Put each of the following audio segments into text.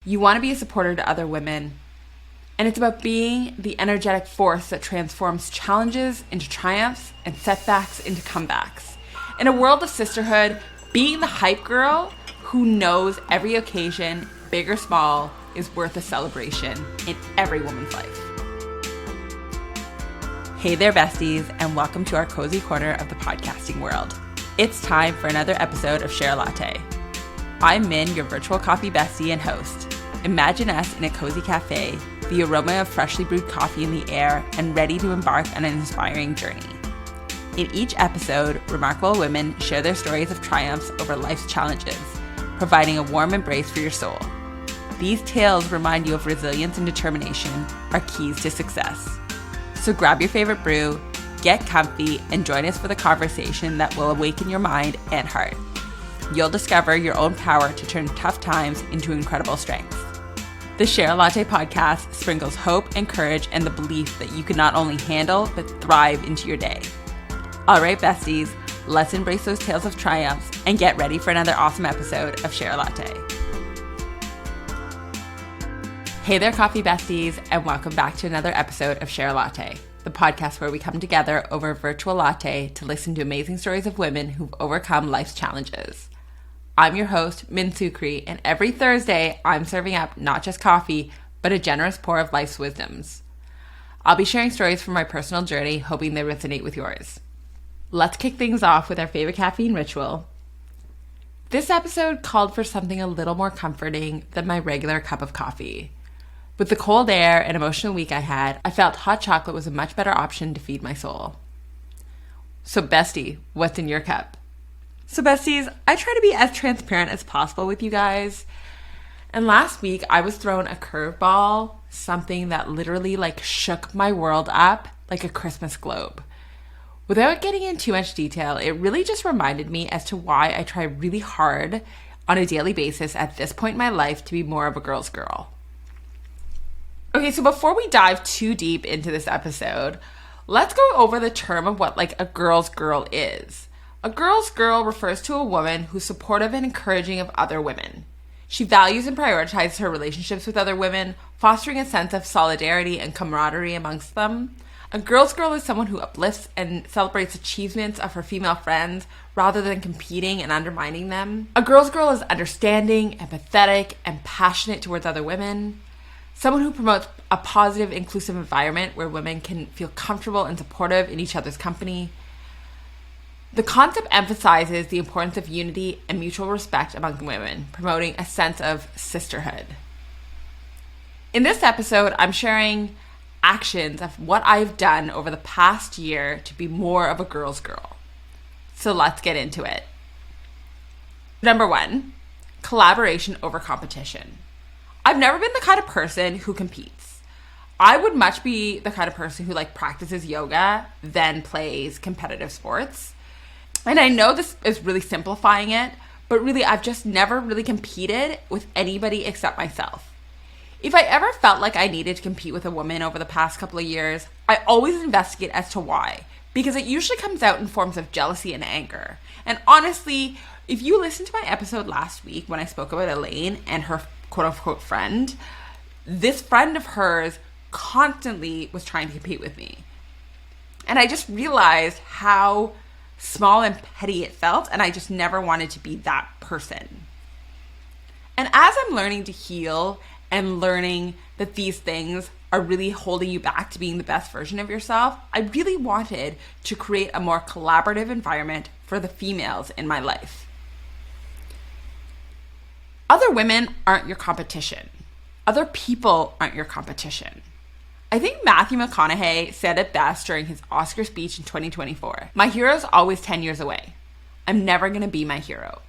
You want to be a supporter to other women, and it's about being the energetic force that transforms challenges into triumphs and setbacks into comebacks. In a world of sisterhood, being the hype girl who knows every occasion, big or small, is worth a celebration in every woman's life. Hey there, besties, and welcome to our cozy corner of the podcasting world. It's time for another episode of Share a Latte. I'm Min, your virtual coffee bestie and host. Imagine us in a cozy cafe, the aroma of freshly brewed coffee in the air, and ready to embark on an inspiring journey. In each episode, remarkable women share their stories of triumphs over life's challenges, providing a warm embrace for your soul. These tales remind you of resilience and determination are keys to success. So grab your favorite brew, get comfy, and join us for the conversation that will awaken your mind and heart. You'll discover your own power to turn tough times into incredible strengths. The Share a Latte podcast sprinkles hope and courage and the belief that you can not only handle, but thrive into your day. All right, besties, let's embrace those tales of triumphs and get ready for another awesome episode of Share a Latte. Hey there, coffee besties, and welcome back to another episode of Share a Latte, the podcast where we come together over a virtual latte to listen to amazing stories of women who've overcome life's challenges. I'm your host, Min Sukree, and every Thursday, I'm serving up not just coffee, but a generous pour of life's wisdoms. I'll be sharing stories from my personal journey, hoping they resonate with yours. Let's kick things off with our favorite caffeine ritual. This episode called for something a little more comforting than my regular cup of coffee. With the cold air and emotional week I had, I felt hot chocolate was a much better option to feed my soul. So bestie, what's in your cup? So besties, I try to be as transparent as possible with you guys. And last week, I was thrown a curveball, something that literally shook my world up like a Christmas globe. Without getting into too much detail, it really just reminded me as to why I try really hard on a daily basis at this point in my life to be more of a girl's girl. Okay, so before we dive too deep into this episode, let's go over the term of what a girl's girl is. A girl's girl refers to a woman who's supportive and encouraging of other women. She values and prioritizes her relationships with other women, fostering a sense of solidarity and camaraderie amongst them. A girl's girl is someone who uplifts and celebrates achievements of her female friends rather than competing and undermining them. A girl's girl is understanding, empathetic, and passionate towards other women. Someone who promotes a positive, inclusive environment where women can feel comfortable and supportive in each other's company. The concept emphasizes the importance of unity and mutual respect among women, promoting a sense of sisterhood. In this episode, I'm sharing actions of what I've done over the past year to be more of a girl's girl. So let's get into it. Number 1, collaboration over competition. I've never been the kind of person who competes. I would much be the kind of person who practices yoga, then plays competitive sports. And I know this is really simplifying it, but really I've just never really competed with anybody except myself. If I ever felt like I needed to compete with a woman over the past couple of years, I always investigate as to why, because it usually comes out in forms of jealousy and anger. And honestly, if you listened to my episode last week when I spoke about Elaine and her quote-unquote friend, this friend of hers constantly was trying to compete with me. And I just realized how small and petty it felt, and I just never wanted to be that person. And as I'm learning to heal and learning that these things are really holding you back to being the best version of yourself, I really wanted to create a more collaborative environment for the females in my life. Other women aren't your competition. Other people aren't your competition. I think Matthew McConaughey said it best during his Oscar speech in 2024. My hero's always 10 years away. I'm never going to be my hero.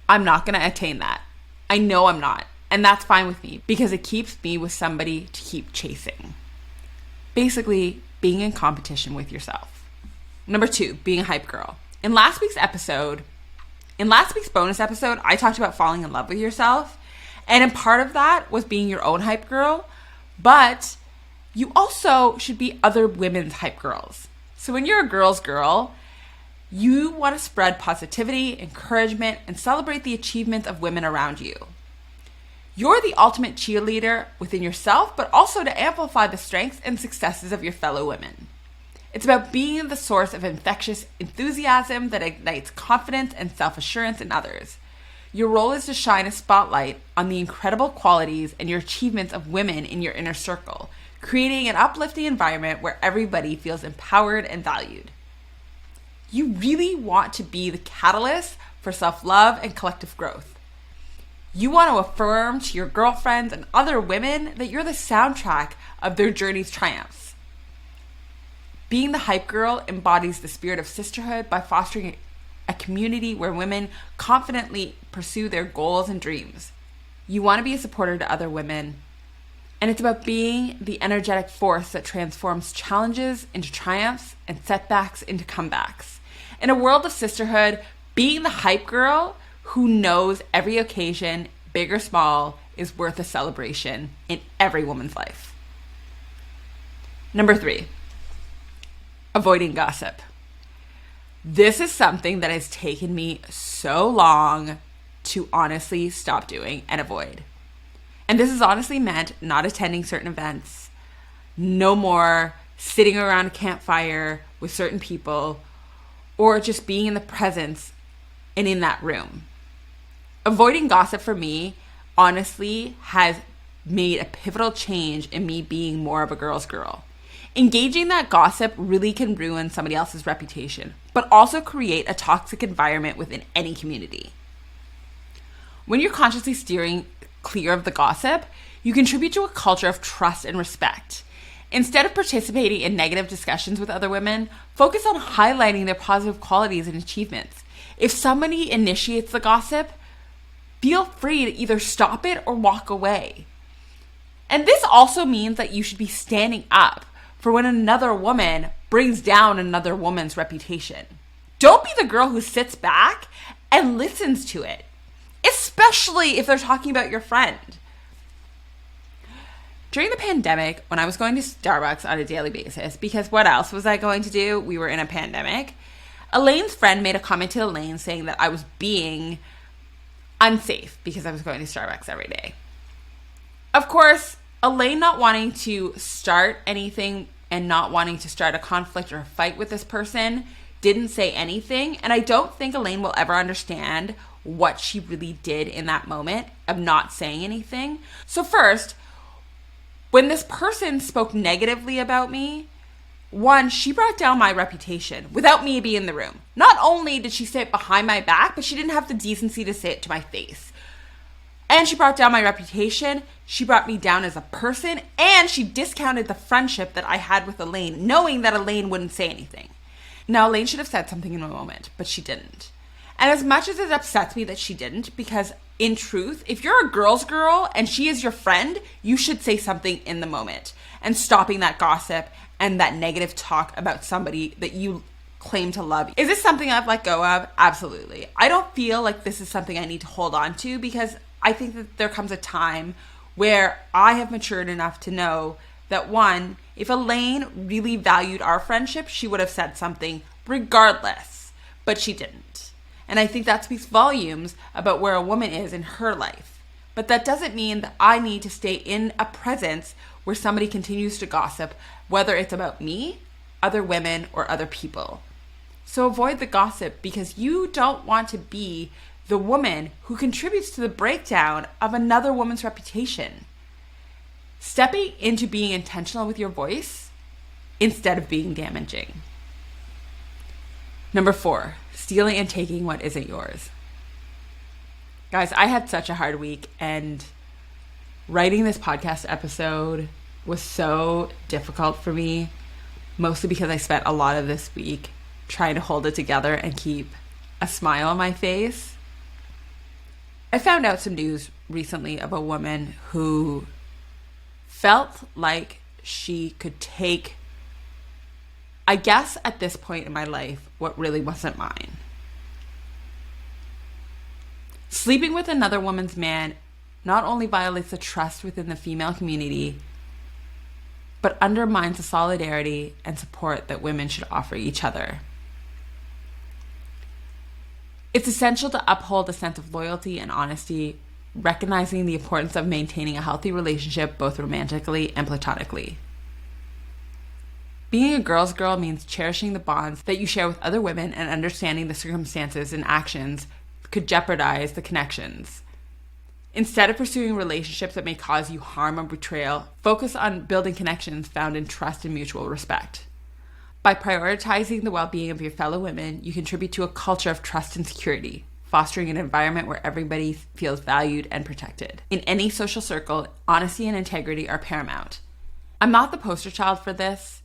I'm not going to attain that. I know I'm not. And that's fine with me because it keeps me with somebody to keep chasing. Basically, being in competition with yourself. Number 2, being a hype girl. In last week's bonus episode, I talked about falling in love with yourself. And a part of that was being your own hype girl. But you also should be other women's hype girls. So when you're a girl's girl, you want to spread positivity, encouragement, and celebrate the achievements of women around you. You're the ultimate cheerleader within yourself, but also to amplify the strengths and successes of your fellow women. It's about being the source of infectious enthusiasm that ignites confidence and self-assurance in others. Your role is to shine a spotlight on the incredible qualities and your achievements of women in your inner circle, creating an uplifting environment where everybody feels empowered and valued. You really want to be the catalyst for self-love and collective growth. You want to affirm to your girlfriends and other women that you're the soundtrack of their journey's triumphs. Being the hype girl embodies the spirit of sisterhood by fostering a community where women confidently pursue their goals and dreams. You want to be a supporter to other women, and it's about being the energetic force that transforms challenges into triumphs and setbacks into comebacks. In a world of sisterhood, being the hype girl who knows every occasion, big or small, is worth a celebration in every woman's life. Number 3, avoiding gossip. This is something that has taken me so long to honestly stop doing and avoid. And this has honestly meant not attending certain events, no more sitting around a campfire with certain people, or just being in the presence and in that room. Avoiding gossip for me, honestly, has made a pivotal change in me being more of a girl's girl. Engaging that gossip really can ruin somebody else's reputation, but also create a toxic environment within any community. When you're consciously steering clear of the gossip, you contribute to a culture of trust and respect. Instead of participating in negative discussions with other women, focus on highlighting their positive qualities and achievements. If somebody initiates the gossip, feel free to either stop it or walk away. And this also means that you should be standing up for when another woman brings down another woman's reputation. Don't be the girl who sits back and listens to it, especially if they're talking about your friend. During the pandemic, when I was going to Starbucks on a daily basis, because what else was I going to do? We were in a pandemic. Elaine's friend made a comment to Elaine saying that I was being unsafe because I was going to Starbucks every day. Of course, Elaine not wanting to start anything and not wanting to start a conflict or a fight with this person didn't say anything. And I don't think Elaine will ever understand what she really did in that moment of not saying anything. So first, when this person spoke negatively about me, one, she brought down my reputation without me being in the room. Not only did she say it behind my back, but she didn't have the decency to say it to my face. And she brought down my reputation, she brought me down as a person, and she discounted the friendship that I had with Elaine, knowing that Elaine wouldn't say anything. Now, Elaine should have said something in a moment, but she didn't. And as much as it upsets me that she didn't, because in truth, if you're a girl's girl and she is your friend, you should say something in the moment and stopping that gossip and that negative talk about somebody that you claim to love. Is this something I've let go of? Absolutely. I don't feel like this is something I need to hold on to because I think that there comes a time where I have matured enough to know that one, if Elaine really valued our friendship, she would have said something regardless, but she didn't. And I think that speaks volumes about where a woman is in her life. But that doesn't mean that I need to stay in a presence where somebody continues to gossip, whether it's about me, other women, or other people. So avoid the gossip because you don't want to be the woman who contributes to the breakdown of another woman's reputation. Stepping into being intentional with your voice instead of being damaging. Number 4, stealing and taking what isn't yours. Guys, I had such a hard week, and writing this podcast episode was so difficult for me, mostly because I spent a lot of this week trying to hold it together and keep a smile on my face. I found out some news recently of a woman who felt like she could take, I guess at this point in my life, what really wasn't mine. Sleeping with another woman's man not only violates the trust within the female community, but undermines the solidarity and support that women should offer each other. It's essential to uphold a sense of loyalty and honesty recognizing the importance of maintaining a healthy relationship both romantically and platonically. Being a girl's girl means cherishing the bonds that you share with other women and understanding the circumstances and actions could jeopardize the connections. Instead of pursuing relationships that may cause you harm or betrayal, focus on building connections found in trust and mutual respect. By prioritizing the well-being of your fellow women, you contribute to a culture of trust and security, fostering an environment where everybody feels valued and protected. In any social circle, honesty and integrity are paramount. I'm not the poster child for this,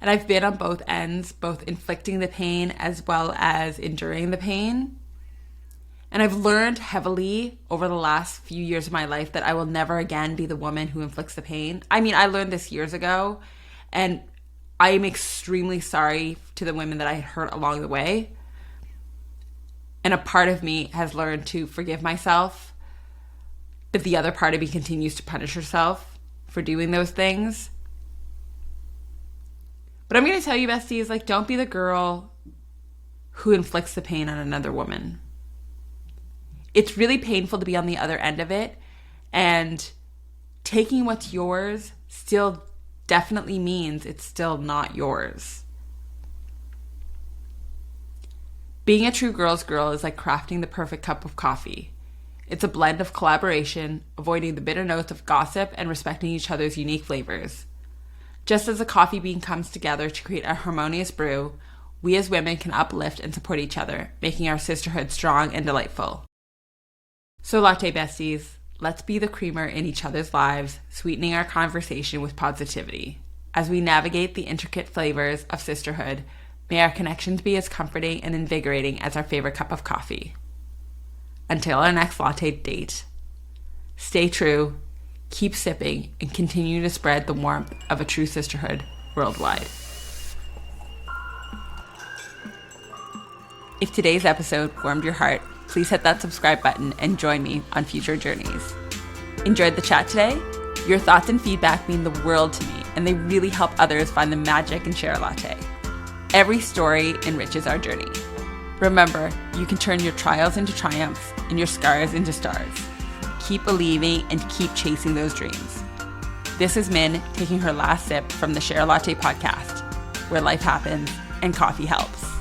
and I've been on both ends, both inflicting the pain as well as enduring the pain. And I've learned heavily over the last few years of my life that I will never again be the woman who inflicts the pain. I mean, I learned this years ago, and I am extremely sorry to the women that I had hurt along the way. And a part of me has learned to forgive myself, but the other part of me continues to punish herself for doing those things. But I'm going to tell you, besties, like, don't be the girl who inflicts the pain on another woman. It's really painful to be on the other end of it, and taking what's yours still definitely means it's still not yours. Being a true girl's girl is like crafting the perfect cup of coffee. It's a blend of collaboration, avoiding the bitter notes of gossip, and respecting each other's unique flavors. Just as a coffee bean comes together to create a harmonious brew, we as women can uplift and support each other, making our sisterhood strong and delightful. So latte besties, let's be the creamer in each other's lives, sweetening our conversation with positivity. As we navigate the intricate flavors of sisterhood, may our connections be as comforting and invigorating as our favorite cup of coffee. Until our next latte date, stay true, keep sipping, and continue to spread the warmth of a true sisterhood worldwide. If today's episode warmed your heart, please hit that subscribe button and join me on future journeys. Enjoyed the chat today? Your thoughts and feedback mean the world to me, and they really help others find the magic in Share a Latte. Every story enriches our journey. Remember, you can turn your trials into triumphs and your scars into stars. Keep believing and keep chasing those dreams. This is Min taking her last sip from the Share a Latte podcast, where life happens and coffee helps.